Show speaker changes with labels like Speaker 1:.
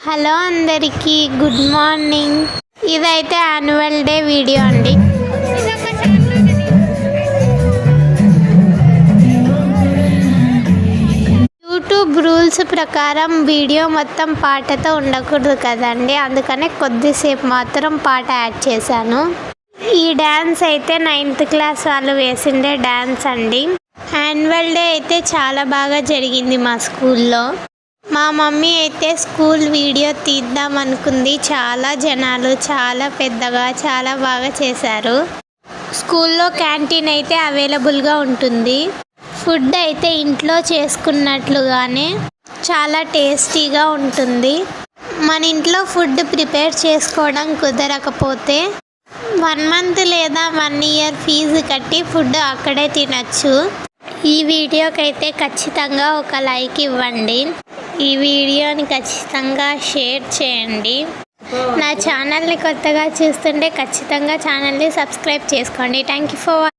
Speaker 1: Hello అందరికీ good morning. ఇదైతే annual day video అండి. యూట్యూబ్ రూల్స్ ప్రకారం వీడియో మొత్తం పాటతో ఉండకూడదు కదండి, అందుకనే కొద్దిసేపు మాత్రం పాట యాడ్ చేశాను. ఈ డ్యాన్స్ అయితే 9th క్లాస్ వాళ్ళు వేసిండే డ్యాన్స్ అండి. యాన్యువల్ డే అయితే చాలా బాగా జరిగింది మా స్కూల్లో. మా మమ్మీ అయితే స్కూల్ వీడియో తీద్దాం అనుకుంది. చాలా జనాలు చాలా పెద్దగా చాలా బాగా చేశారు. స్కూల్లో క్యాంటీన్ అయితే అవైలబుల్గా ఉంటుంది. ఫుడ్ అయితే ఇంట్లో చేసుకున్నట్లుగానే చాలా టేస్టీగా ఉంటుంది. మన ఇంట్లో ఫుడ్ ప్రిపేర్ చేసుకోవడం కుదరకపోతే 1 month లేదా 1 year ఫీజు కట్టి ఫుడ్ అక్కడే తినచ్చు. ఈ వీడియోకి అయితే ఖచ్చితంగా ఒక లైక్ ఇవ్వండి. ఈ వీడియోని ఖచ్చితంగా షేర్ చేయండి. నా ఛానల్ని కొత్తగా చూస్తుంటే ఖచ్చితంగా ఛానల్ని సబ్స్క్రైబ్ చేసుకోండి. Thank you for